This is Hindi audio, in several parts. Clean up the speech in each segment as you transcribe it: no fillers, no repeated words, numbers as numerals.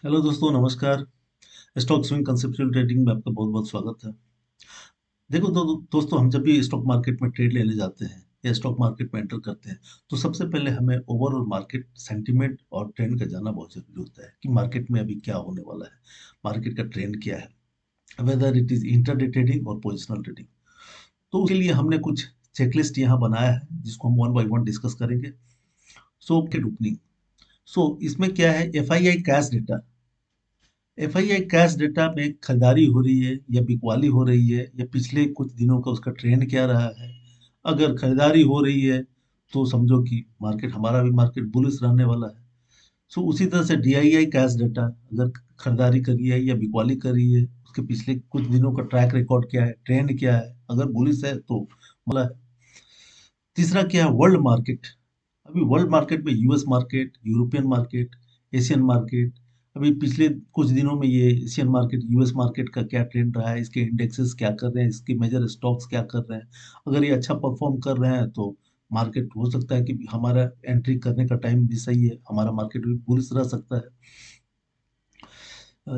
हेलो दोस्तों, नमस्कार। स्टॉक स्विंग कंसेप्चुअल ट्रेडिंग में आपका बहुत बहुत स्वागत है। देखो दोस्तों, हम जब भी स्टॉक मार्केट में ट्रेड लेने जाते हैं या स्टॉक मार्केट में एंटर करते हैं, तो सबसे पहले हमें ओवरऑल मार्केट सेंटिमेंट और ट्रेंड का जानना बहुत जरूरी होता है कि मार्केट में अभी क्या होने वाला है, मार्केट का ट्रेंड क्या है, whether it is intraday trading और पोजिशनल ट्रेडिंग। तो उसके लिए हमने कुछ चेकलिस्ट यहाँ बनाया है जिसको हम वन बाई वन डिस्कस करेंगे। सो के ओपनिंग, सो इसमें क्या है, F I I cash data. FII cash data में खरीदारी हो रही है या बिकवाली हो रही है या पिछले कुछ दिनों का उसका ट्रेंड क्या रहा है। अगर खरीदारी हो रही है तो समझो कि मार्केट, हमारा भी मार्केट बुलिश रहने वाला है। सो उसी तरह से डीआईआई कैश डेटा, अगर खरीदारी करी है या बिकवाली करी है, उसके पिछले कुछ दिनों का ट्रैक रिकॉर्ड क्या है, ट्रेंड क्या है, अगर बुलिश है तो मतलब है। तीसरा क्या है, वर्ल्ड मार्केट। अभी वर्ल्ड मार्केट में US market, European market, Asian market. अभी पिछले कुछ दिनों में ये एशियन मार्केट, यूएस मार्केट का क्या ट्रेंड रहा है, इसके इंडेक्सेस क्या कर रहे हैं, इसके मेजर स्टॉक्स क्या कर रहे हैं। अगर ये अच्छा परफॉर्म कर रहे हैं तो मार्केट हो सकता है कि हमारा एंट्री करने का टाइम भी सही है, हमारा मार्केट भी बुलिश रह सकता है।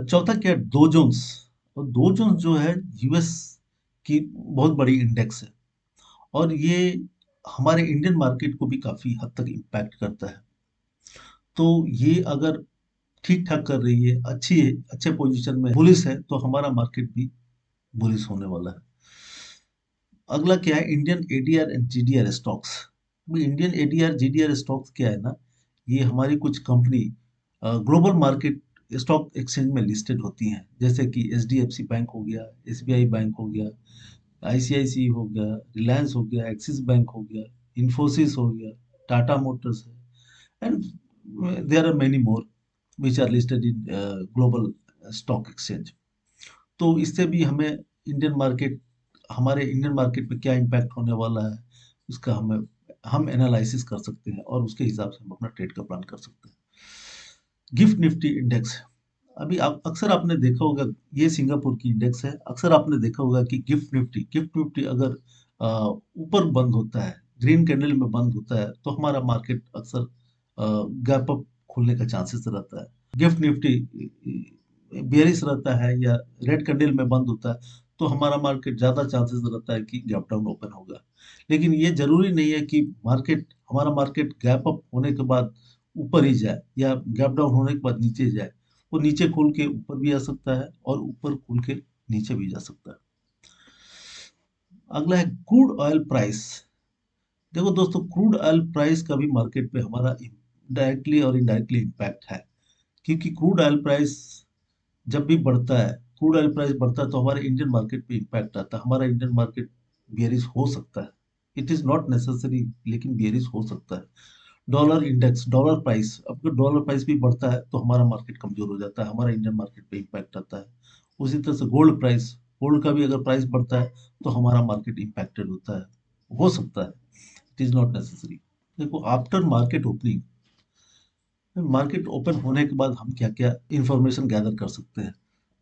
चौथा क्या है, डो जोन्स। और डो जोन्स जो है यूएस की बहुत बड़ी इंडेक्स है, और ये हमारे इंडियन मार्केट को भी काफी हद तक इम्पैक्ट करता है। तो ये अगर ठीक ठाक कर रही है, अच्छी है, अच्छे पोजीशन में बुलिश है, तो हमारा मार्केट भी बुलिश होने वाला है। अगला क्या है, Indian ADR and GDR stocks. Indian ADR GDR stocks क्या है ना, ये हमारी कुछ company global market stock exchange में लिस्टेड होती हैं, जैसे कि एचडीएफसी बैंक हो गया, एसबीआई बैंक हो गया, आईसीआईसी हो गया, रिलायंस हो गया, एक्सिस बैंक हो गया, इन्फोसिस हो गया, टाटा मोटर्स है, and there are many more which are listed in global stock exchange. तो इससे भी हमें इंडियन मार्केट, हमारे इंडियन मार्केट में क्या इम्पैक्ट होने वाला है, उसका हम एनालिसिस कर सकते हैं और उसके हिसाब से हम अपना ट्रेड का प्लान कर सकते हैं। Gift Nifty index. अभी आप अक्सर आपने देखा होगा, ये सिंगापुर की इंडेक्स है। अक्सर आपने देखा होगा कि गिफ्ट निफ्टी अगर ऊपर बंद होता है, ग्रीन कैंडल में बंद होता है, तो हमारा मार्केट अक्सर गैप अप खुलने का चांसेस रहता है। गिफ्ट निफ्टी बेयरिश रहता है या रेड कैंडल में बंद होता है, तो हमारा मार्केट ज्यादा चांसेस रहता है कि गैप डाउन ओपन होगा। लेकिन ये जरूरी नहीं है कि हमारा मार्केट गैप अप होने के बाद ऊपर ही जाए या गैप डाउन होने के बाद नीचे जाए। वो नीचे खुल के ऊपर भी आ सकता है और ऊपर खुल के नीचे भी जा सकता है। अगला है क्रूड ऑयल प्राइस। देखो दोस्तों, क्रूड ऑयल प्राइस का भी मार्केट पे हमारा डायरेक्टली और इनडायरेक्टली इम्पैक्ट है, क्योंकि क्रूड ऑयल प्राइस जब भी बढ़ता है, क्रूड ऑयल प्राइस बढ़ता है, तो हमारे इंडियन मार्केट पे इम्पैक्ट आता है, हमारा इंडियन मार्केट बियरिश हो सकता है। इट इज नॉट नेसेसरी, लेकिन बियरिश हो सकता है। डॉलर इंडेक्स, डॉलर प्राइस, अब अगर डॉलर प्राइस भी बढ़ता है तो हमारा मार्केट कमजोर हो जाता है, हमारा इंडियन मार्केट पे इम्पैक्ट आता है। उसी तरह से गोल्ड प्राइस, गोल्ड का भी अगर प्राइस बढ़ता है तो हमारा मार्केट इम्पैक्टेड होता है, हो सकता है। It is not necessary. देखो, after market opening, market open होने के बाद हम क्या क्या इंफॉर्मेशन गैदर कर सकते हैं।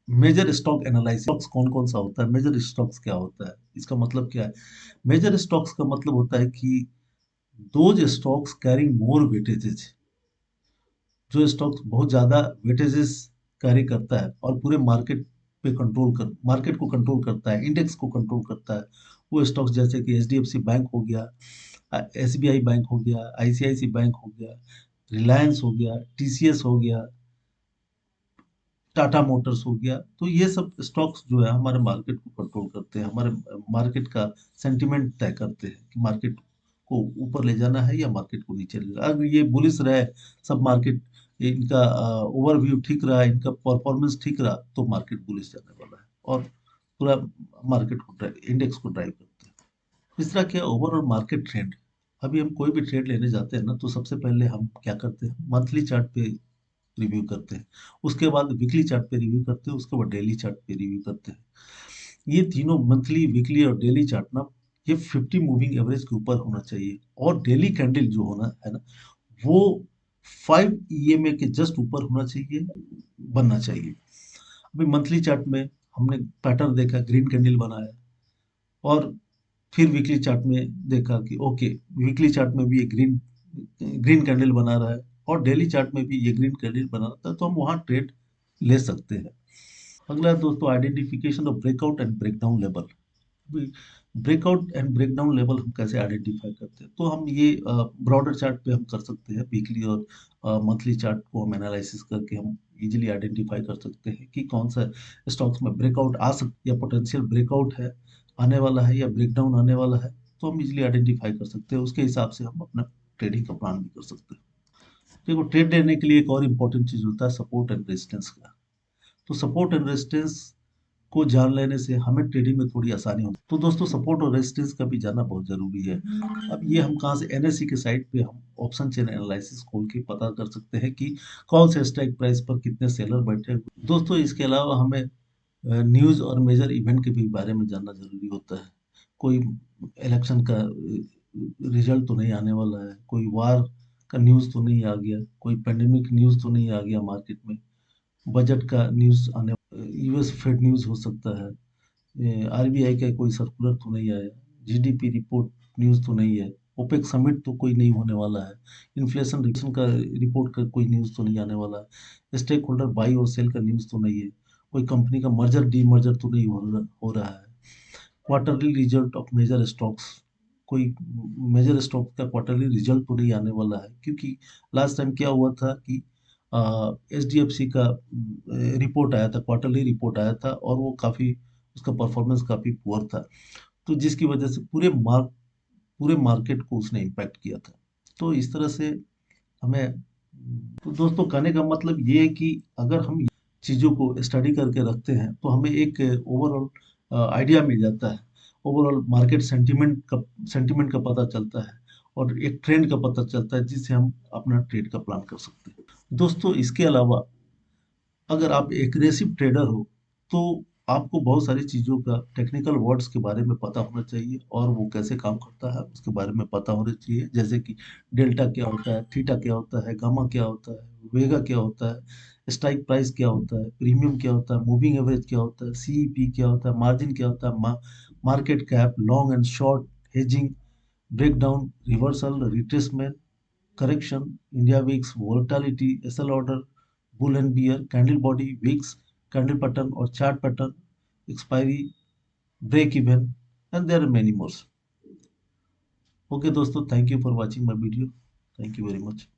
मेजर स्टॉक एनालिसिस, स्टॉक्स कौन कौन सा होता है, मेजर स्टॉक्स क्या होता है, इसका मतलब क्या है। मेजर स्टॉक्स का मतलब होता है कि those stocks carrying more weightages, जो स्टॉक्स बहुत ज्यादा वेटेजेस कैरी करता है और पूरे मार्केट को कंट्रोल करता है, इंडेक्स को कंट्रोल करता है। वो स्टॉक्स जैसे कि एचडीएफसी बैंक हो गया, एसबीआई बैंक हो गया, आईसीआईसी बैंक हो गया, रिलायंस हो गया, टीसीएस हो गया, टाटा मोटर्स हो गया। तो ये सब स्टॉक्स जो है हमारे मार्केट को कंट्रोल करते हैं, हमारे मार्केट का सेंटिमेंट तय करते हैं कि मार्केट को ऊपर ले जाना है या मार्केट को नीचे ले जाना है। अगर ये बुलिश रहे, सब मार्केट, इनका ओवरव्यू ठीक रहा, इनका परफॉर्मेंस ठीक रहा, तो मार्केट बुलिश जाने वाला है और पूरा मार्केट को, इंडेक्स को ड्राइव करते हैं। तीसरा क्या, ओवरऑल मार्केट ट्रेंड। अभी हम कोई भी ट्रेड लेने जाते हैं ना, तो सबसे पहले हम क्या करते हैं, मंथली चार्ट पे रिव्यू करते हैं, उसके बाद वीकली चार्ट पे रिव्यू करते हैं, उसके बाद डेली चार्ट पे रिव्यू करते हैं। ये तीनों मंथली, वीकली और डेली चार्ट ना, ये 50 मूविंग एवरेज के ऊपर होना चाहिए, और डेली कैंडल जो होना है ना, वो 5 ईएमए के जस्ट ऊपर होना चाहिए, बनना चाहिए। अभी मंथली चार्ट में हमने पैटर्न देखा, ग्रीन कैंडल बनाया, और फिर वीकली चार्ट में देखा कि ओके, वीकली चार्ट में भी ये ग्रीन ग्रीन कैंडल बना रहा है और डेली चार्ट में भी ये ग्रीन कैंडल बना रहा था, तो हम वहाँ ट्रेड ले सकते हैं। अगला है दोस्तों identification of breakout and breakdown level. Breakout and breakdown level हम कैसे आइडेंटिफाई करते हैं, तो हम ये ब्रॉडर चार्ट पे हम कर सकते हैं, वीकली और मंथली चार्ट को हम एनालिसिस करके हम इजीली आइडेंटिफाई कर सकते हैं कि कौन सा स्टॉक्स में ब्रेकआउट आ सकता या पोटेंशियल ब्रेकआउट है आने वाला है या ब्रेकडाउन आने वाला है। तो हम इजीली आइडेंटिफाई कर सकते हैं, उसके हिसाब से हम अपना ट्रेडिंग का प्लान भी कर सकते हैं। देखो ट्रेड लेने के लिए एक और इम्पोर्टेंट चीज होता है सपोर्ट एंड रेजिस्टेंस का। तो सपोर्ट एंड रेजिस्टेंस को जान लेने से हमें ट्रेडिंग में थोड़ी आसानी होती है। तो दोस्तों सपोर्ट और रेजिस्टेंस का भी जानना बहुत जरूरी है। अब ये हम कहाँ से, एनएससी के साइट पे हम ऑप्शन चेन एनालिसिस खोल के पता कर सकते हैं कि कौन से स्ट्राइक प्राइस पर कितने सेलर बैठे हुए। दोस्तों इसके अलावा हमें न्यूज़ और मेजर इवेंट के भी बारे में जानना जरूरी होता है। कोई इलेक्शन का रिजल्ट तो नहीं आने वाला है, कोई वार का न्यूज़ तो नहीं आ गया, कोई पेंडेमिक न्यूज़ तो नहीं आ गया मार्केट में, बजट का न्यूज़ आने, यूएस फेड न्यूज़ हो सकता है, आरबीआई का कोई सर्कुलर तो नहीं आया, जीडीपी रिपोर्ट न्यूज़ तो नहीं है, ओपेक समिट तो कोई नहीं होने वाला है, इन्फ्लेशन रिलेशन का रिपोर्ट का कोई न्यूज़ तो नहीं आने वाला है, स्टेक होल्डर बाई और सेल का न्यूज़ तो नहीं है, कोई कंपनी का मर्जर डी मर्जर तो नहीं हो रहा है, quarterly result of major stocks, कोई मेजर स्टॉक का क्वार्टरली रिजल्ट तो नहीं आने वाला है, क्योंकि लास्ट टाइम क्या हुआ था कि एच डी एफ सी का रिपोर्ट आया था, क्वार्टरली रिपोर्ट आया था और वो काफ़ी, उसका परफॉर्मेंस काफ़ी पुअर था, तो जिसकी वजह से पूरे मार्केट को उसने इम्पैक्ट किया था। तो इस तरह से हमें, तो दोस्तों कहने का मतलब ये है कि अगर हम चीज़ों को स्टडी करके रखते हैं तो हमें एक ओवरऑल आइडिया मिल जाता है, ओवरऑल मार्केट सेंटिमेंट का पता चलता है और एक ट्रेंड का पता चलता है जिससे हम अपना ट्रेड का प्लान कर सकते हैं। दोस्तों इसके अलावा अगर आप एग्रेसिव ट्रेडर हो तो आपको बहुत सारी चीज़ों का टेक्निकल वर्ड्स के बारे में पता होना चाहिए और वो कैसे काम करता है उसके बारे में पता होना चाहिए, जैसे कि डेल्टा क्या होता है, थीटा क्या होता है, गामा क्या होता है, वेगा क्या होता है, स्ट्राइक प्राइस क्या होता है, प्रीमियम क्या होता है, मूविंग एवरेज क्या होता है, सीईपी क्या होता है, मार्जिन क्या होता है, market cap, long and short, hedging, breakdown, reversal, retracement, correction, India wicks, volatility, SL order, bull and bear, candle body, wicks, candle pattern or chart pattern, expiry, break even, and there are many more. Okay, दोस्तों, thank you for watching my video. Thank you very much.